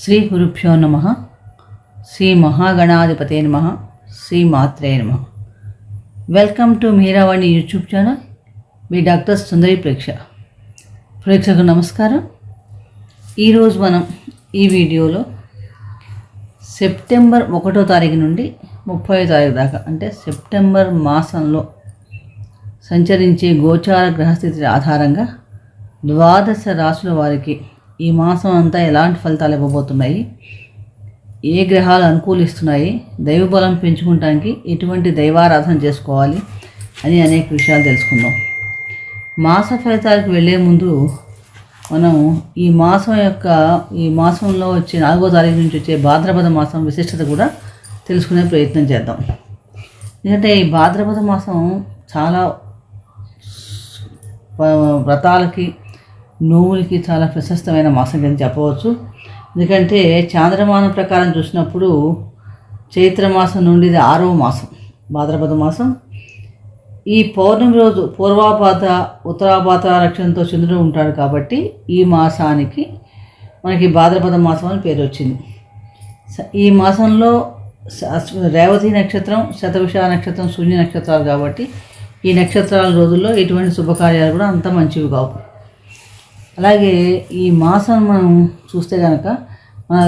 శ్రీ గురుభ్యో నమః. శ్రీ మహాగణాధిపతే నమః. శ్రీ మాత్రే నమః. Welcome to Meeravani YouTube channel. మీ డాక్టర్ సుందరి ప్రేక్షకు నమస్కారం. ఈరోజు మనం ఈ వీడియోలో సెప్టెంబర్ 1వ తారీఖు నుండి 30వ తారీఖు దాకా అంటే సెప్టెంబర్ మాసంలో సంచరించే గోచార గ్రహస్థితి ఆధారంగా ద్వాదశ రాశుల వారికి ఈ మాసం అంతా ఎలాంటి ఫలితాలు ఇవ్వబోతున్నాయి, ఏ గ్రహాలు అనుకూలిస్తున్నాయి, దైవబలం పెంచుకోవడానికి ఎటువంటి దైవారాధన చేసుకోవాలి అని అనేక విషయాలు తెలుసుకుందాం. మాస ఫలితాలకు వెళ్ళే ముందు మనం ఈ మాసంలో వచ్చే 4వ తారీఖు నుంచి వచ్చే భాద్రపద మాసం విశిష్టత కూడా తెలుసుకునే ప్రయత్నం చేద్దాం. ఎందుకంటే ఈ భాద్రపద మాసం చాలా వ్రతాలకి నోవులకి చాలా ప్రశస్తమైన మాసం కింద చెప్పవచ్చు. ఎందుకంటే చాంద్రమానం ప్రకారం చూసినప్పుడు చైత్రమాసం నుండి ఇది 6వ మాసం భాద్రపద మాసం. ఈ పౌర్ణమి రోజు పూర్వాపాత ఉత్తరాపాత నక్షత్రంతో చంద్రుడు ఉంటాడు కాబట్టి ఈ మాసానికి మనకి భాద్రపద మాసం అని పేరు వచ్చింది. ఈ మాసంలో రేవతి నక్షత్రం, శతభిష నక్షత్రం, శూన్య నక్షత్రాలు కాబట్టి ఈ నక్షత్రాల రోజుల్లో ఎటువంటి శుభకార్యాలు కూడా అంత మంచివి కావు. అలాగే ఈ మాసం మనం చూస్తే కనుక మన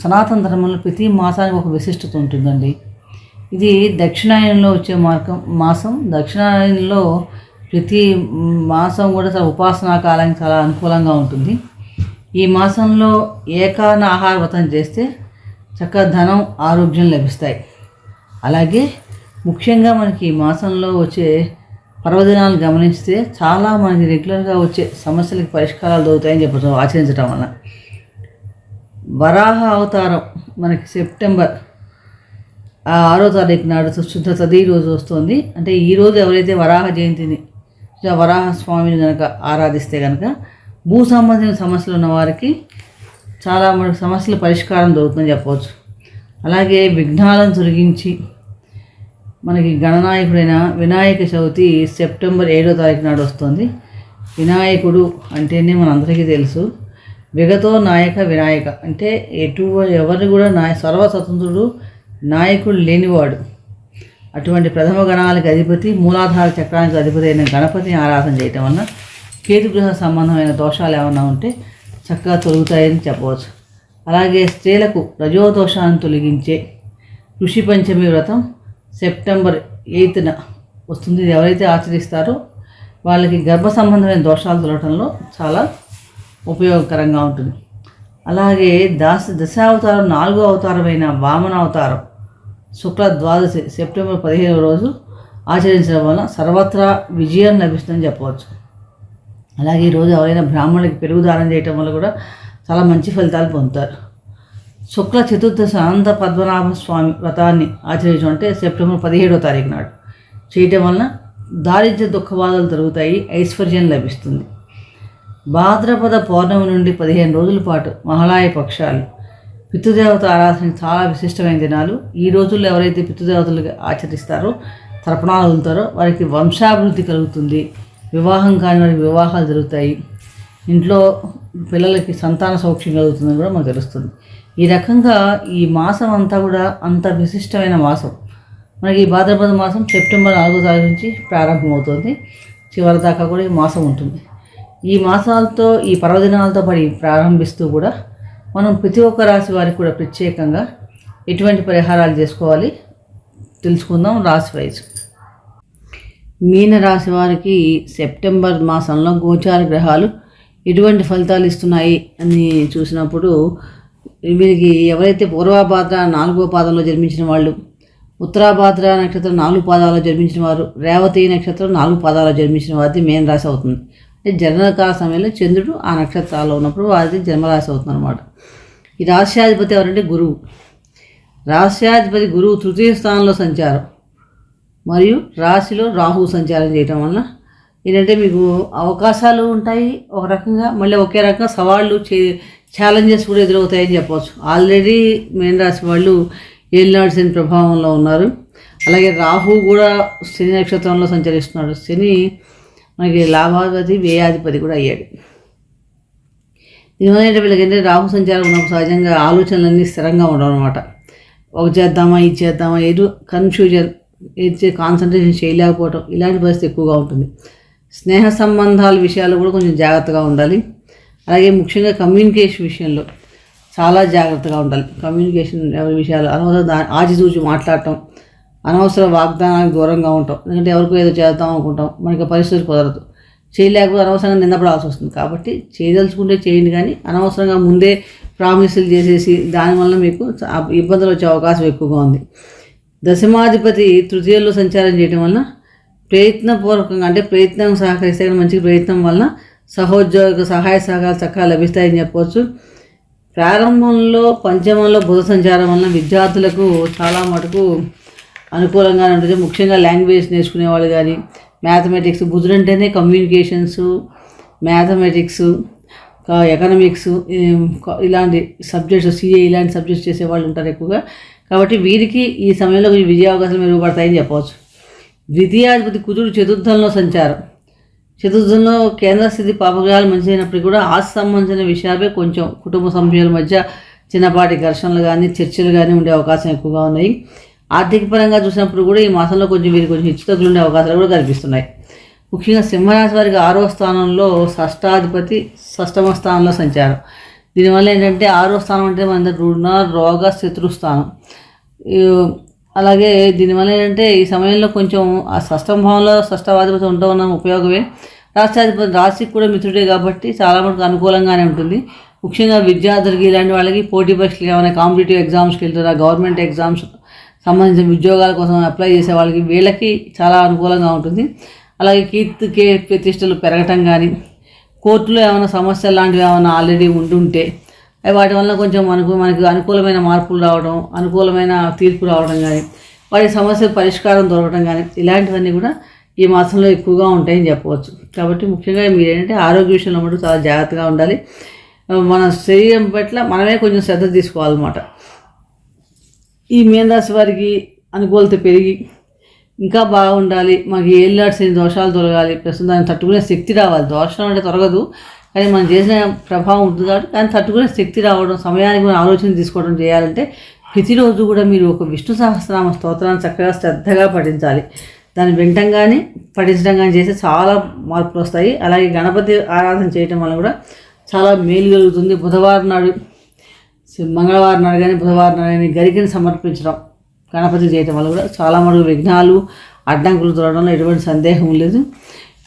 సనాతన ధర్మంలో ప్రతి మాసానికి ఒక విశిష్టత ఉంటుందండి. ఇది దక్షిణాయనంలో వచ్చే మాసం. దక్షిణాయనంలో ప్రతి మాసం కూడా చాలా ఉపాసనా కాలానికి చాలా అనుకూలంగా ఉంటుంది. ఈ మాసంలో ఏకాన ఆహార వ్రతం చేస్తే చక్కగా ధనం, ఆరోగ్యం లభిస్తాయి. అలాగే ముఖ్యంగా మనకి ఈ మాసంలో వచ్చే పర్వదినాలు గమనిస్తే చాలా మనకి రెగ్యులర్గా వచ్చే సమస్యలకు పరిష్కారాలు దొరుకుతాయని చెప్పచ్చు ఆచరించడం వల్ల. వరాహ అవతారం మనకి సెప్టెంబర్ 6వ తారీఖు నాడు శుద్ధ తది రోజు వస్తుంది. అంటే ఈరోజు ఎవరైతే వరాహ జయంతిని వరాహ స్వామిని కనుక ఆరాధిస్తే కనుక భూ సంబంధించిన సమస్యలు ఉన్న వారికి చాలా మనకు సమస్యల పరిష్కారం దొరుకుతుందని చెప్పవచ్చు. అలాగే విఘ్నాలను తొలగించి మనకి గణనాయకుడైన వినాయక చవితి సెప్టెంబర్ 7వ తారీఖు నాడు వస్తుంది. వినాయకుడు అంటేనే మనందరికీ తెలుసు. విగతో నాయక వినాయక అంటే ఎవరిని కూడా సర్వస్వతంత్రుడు, నాయకుడు లేనివాడు. అటువంటి ప్రథమ గణాలకు అధిపతి, మూలాధార చక్రానికి అధిపతి అయిన గణపతిని ఆరాధన చేయటం వలన కేతుగ్రహ సంబంధమైన దోషాలు ఏమైనా ఉంటే చక్కగా తొలుగుతాయని చెప్పవచ్చు. అలాగే స్త్రీలకు రజోదోషాన్ని తొలగించే ఋషి పంచమి వ్రతం సెప్టెంబర్ 8న వస్తుంది. ఇది ఎవరైతే ఆచరిస్తారో వాళ్ళకి గర్భ సంబంధమైన దోషాలు తొలగటంలో చాలా ఉపయోగకరంగా ఉంటుంది. అలాగే దశావతారం 4వ అవతారమైన వామన అవతారం శుక్ల ద్వాదశి సెప్టెంబర్ 15వ రోజు ఆచరించడం వలన సర్వత్రా విజయం లభిస్తుందని చెప్పవచ్చు. అలాగే ఈరోజు ఎవరైనా బ్రాహ్మణులకి పెరుగు దానం చేయటం వల్ల కూడా చాలా మంచి ఫలితాలు పొందుతారు. శుక్ల చతుర్దశి అనంత పద్మనాభ స్వామి వ్రతాన్ని ఆచరించడం అంటే సెప్టెంబర్ 17వ తారీఖు నాడు చేయటం వలన దారిద్ర్య దుఃఖబాధలు తొలగుతాయి, ఐశ్వర్యం లభిస్తుంది. భాద్రపద పౌర్ణమి నుండి 15 రోజుల పాటు మహాళయ పక్షాలు పితృదేవత ఆరాధనకి చాలా విశిష్టమైన దినాలు. ఈ రోజుల్లో ఎవరైతే పితృదేవతలు ఆచరిస్తారో, తర్పణాలు వదులుతారో వారికి వంశాభివృద్ధి కలుగుతుంది. వివాహం కాని వారికి వివాహాలు జరుగుతాయి. ఇంట్లో పిల్లలకి సంతాన సౌఖ్యం కలుగుతుందని కూడా మనకు తెలుస్తుంది. ఈ రకంగా ఈ మాసం అంతా కూడా అంత విశిష్టమైన మాసం. మనకి ఈ భాద్రపద మాసం సెప్టెంబర్ 4వ తారీఖు నుంచి ప్రారంభమవుతుంది. చివరి దాకా కూడా ఈ మాసం ఉంటుంది. ఈ మాసాలతో ఈ పర్వదినాలతో పడి ప్రారంభిస్తూ కూడా మనం ప్రతి ఒక్క రాశి వారికి కూడా ప్రత్యేకంగా ఎటువంటి పరిహారాలు చేసుకోవాలి తెలుసుకుందాం. రాశి వైజ్ మీన రాశి వారికి సెప్టెంబర్ మాసంలో గోచార గ్రహాలు ఎటువంటి ఫలితాలు ఇస్తున్నాయి అని చూసినప్పుడు వీరికి ఎవరైతే పూర్వభాద్ర 4వ పాదంలో జన్మించిన వాళ్ళు, ఉత్తరాభాద్ర నక్షత్రం 4 పాదాల్లో జన్మించిన వారు, రేవతి నక్షత్రం 4 పాదాల్లో జన్మించిన వారిది మేన రాశి అవుతుంది. అంటే జననకాల సమయంలో చంద్రుడు ఆ నక్షత్రాల్లో ఉన్నప్పుడు వారిది జన్మరాశి అవుతుంది అనమాట. ఈ రాశ్యాధిపతి ఎవరంటే గురువు. రాశ్యాధిపతి గురువు 3వ స్థానంలో సంచారం మరియు రాశిలో రాహు సంచారం చేయటం వలన ఏంటంటే మీకు అవకాశాలు ఉంటాయి ఒక రకంగా, మళ్ళీ ఒకే రకంగా సవాళ్ళు ఛాలెంజెస్ కూడా ఎదురవుతాయని చెప్పవచ్చు. ఆల్రెడీ మేన రాశి వాళ్ళు ఏలినాడు శని ప్రభావంలో ఉన్నారు. అలాగే రాహు కూడా శని నక్షత్రంలో సంచరిస్తున్నాడు. శని మనకి లాభాధిపతి, వ్యయాధిపతి కూడా అయ్యాడు. దీనివల్ల వీళ్ళకి ఏంటంటే రాహు సంచారం ఉన్నప్పుడు సహజంగా ఆలోచనలన్నీ స్థిరంగా ఉండవు అనమాట. ఒక చేద్దామా ఇది చేద్దామా ఏదో కన్ఫ్యూజన్, ఏది కాన్సన్ట్రేషన్ చేయలేకపోవటం, ఇలాంటి పరిస్థితి ఎక్కువగా ఉంటుంది. స్నేహ సంబంధాల విషయాలు కూడా కొంచెం జాగ్రత్తగా ఉండాలి. అలాగే ముఖ్యంగా కమ్యూనికేషన్ విషయంలో చాలా జాగ్రత్తగా ఉండాలి. కమ్యూనికేషన్ విషయాలు అనవసరం ఆచితూచి మాట్లాడటం, అనవసర వాగ్దానానికి దూరంగా ఉంటాం. ఎందుకంటే ఎవరికో ఏదో చేద్దాం అనుకుంటాం, మనకి పరిస్థితి కుదరదు, చేయలేకపోతే అనవసరంగా నిందపడాల్సి వస్తుంది. కాబట్టి చేయదలుచుకుంటే చేయండి, కానీ అనవసరంగా ముందే ప్రామిసులు చేసేసి దానివల్ల మీకు ఇబ్బందులు వచ్చే అవకాశం ఎక్కువగా ఉంది. దశమాధిపతి తృతీయంలో సంచారం చేయడం వలన ప్రయత్నపూర్వకంగా అంటే ప్రయత్నం సహకరిస్తే మంచి ప్రయత్నం వలన సహోద్యోగ సహాయ సహకారాలు చక్కగా లభిస్తాయని చెప్పవచ్చు. ప్రారంభంలో పంచమంలో బుధ సంచారం వలన విద్యార్థులకు చాలా మటుకు అనుకూలంగానే ఉంటుంది. ముఖ్యంగా లాంగ్వేజ్ నేర్చుకునే వాళ్ళు కానీ, మ్యాథమెటిక్స్, బుధుడు అంటేనే కమ్యూనికేషన్స్, మ్యాథమెటిక్స్, ఎకనామిక్స్ ఇలాంటి సబ్జెక్ట్స్, సిఏ ఇలాంటి సబ్జెక్ట్స్ చేసేవాళ్ళు ఉంటారు ఎక్కువగా. కాబట్టి వీరికి ఈ సమయంలో కొంచెం విజయ అవకాశాలు మెరుగుపడతాయని చెప్పవచ్చు. ద్వితీయాధిపతి కుజుడు చతుర్థంలో సంచారం. చతుర్థంలో కేంద్ర స్థితి పాపగ్రహాలు మంచిదైనప్పటికీ కూడా ఆస్తి సంబంధించిన విషయాలపై కొంచెం కుటుంబ సభ్యుల మధ్య చిన్నపాటి ఘర్షణలు కానీ చర్చలు కానీ ఉండే అవకాశం ఎక్కువగా ఉన్నాయి. ఆర్థిక పరంగా చూసినప్పుడు కూడా ఈ మాసంలో వీరికి కొంచెం హెచ్చుతగ్గులు ఉండే అవకాశాలు కూడా కనిపిస్తున్నాయి. ముఖ్యంగా సింహరాశి వారికి 6వ స్థానంలో షష్టాధిపతి షష్టమ స్థానంలో సంచారం. దీనివల్ల ఏంటంటే 6వ స్థానం అంటే మన రుణ రోగ శత్రుస్థానం. అలాగే దీనివల్ల ఏంటంటే ఈ సమయంలో కొంచెం ఆ షష్టమ భావంలో షష్టాధిపతి ఉండడం వల్ల ఉపయోగమే. రాష్ట్రాధిపతి రాశికి కూడా మిత్రుడే కాబట్టి చాలా మటుకు అనుకూలంగానే ఉంటుంది. ముఖ్యంగా విద్యార్థులకి ఇలాంటి వాళ్ళకి పోటీ పరీక్షలు ఏమైనా కాంపిటేటివ్ ఎగ్జామ్స్కి వెళ్తారా, గవర్నమెంట్ ఎగ్జామ్స్ సంబంధించిన ఉద్యోగాల కోసం అప్లై చేసే వాళ్ళకి వీళ్ళకి చాలా అనుకూలంగా ఉంటుంది. అలాగే కీర్తికే ప్రతిష్టలు పెరగటం కానీ, కోర్టులో ఏమైనా సమస్యలు లాంటివి ఏమైనా ఆల్రెడీ ఉండుంటే వాటి వల్ల కొంచెం మనకు అనుకూలమైన మార్పులు రావడం, అనుకూలమైన తీర్పు రావడం కానీ, వాటి సమస్య పరిష్కారం దొరకడం కానీ ఇలాంటివన్నీ కూడా ఈ మాసంలో ఎక్కువగా ఉంటాయని చెప్పవచ్చు. కాబట్టి ముఖ్యంగా మీరు ఏంటంటే ఆరోగ్య విషయంలో మటు చాలా జాగ్రత్తగా ఉండాలి. మన శరీరం పట్ల మనమే కొంచెం శ్రద్ధ తీసుకోవాలన్నమాట. ఈ మీనరాశి వారికి అనుకూలత పెరిగి ఇంకా బాగుండాలి, మాకు ఏళ్ళాడ్సిన దోషాలు తొలగాలి, ప్రస్తుతం దాన్ని తట్టుకునే శక్తి రావాలి. దోషం అంటే తొలగదు, కానీ మనం చేసిన ప్రభావం ఉంటుంది కాబట్టి కానీ తట్టుకునే శక్తి రావడం, సమయానికి మనం ఆలోచన తీసుకోవడం చేయాలంటే ప్రతిరోజు కూడా మీరు ఒక విష్ణు సహస్రనామ స్తోత్రాన్ని చక్కగా శ్రద్ధగా పఠించాలి. దాన్ని వినటం కానీ పఠించడం కానీ చేస్తే చాలా మార్పులు వస్తాయి. అలాగే గణపతి ఆరాధన చేయటం వల్ల కూడా చాలా మేలు కలుగుతుంది. బుధవారం నాడు, మంగళవారం నాడు కానీ బుధవారం నాడు కానీ గరికని సమర్పించడం గణపతి చేయటం వల్ల కూడా చాలా మటుకు విఘ్నాలు అడ్డంకులు తొలగడంలో ఎటువంటి సందేహం లేదు.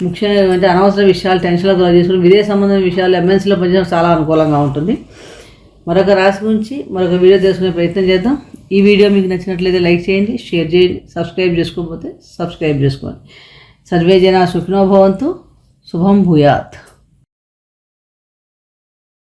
ముఖ్యంగా ఏంటంటే అనవసర విషయాలు టెన్షన్లో చేసుకుని విదేశ సంబంధమైన విషయాలు ఎంఎన్సీలో పనిచేయడం చాలా అనుకూలంగా ఉంటుంది. మరొక రాశి గురించి మరొక వీడియో తెలుసుకునే ప్రయత్నం చేద్దాం. ఈ వీడియో మీకు నచ్చినట్లయితే లైక్ చేయండి, షేర్ చేయండి, సబ్స్క్రైబ్ చేసుకోకపోతే సబ్స్క్రైబ్ చేసుకోండి. సర్వే జనా సుఖినో భవంతు. శుభం భూయాత్.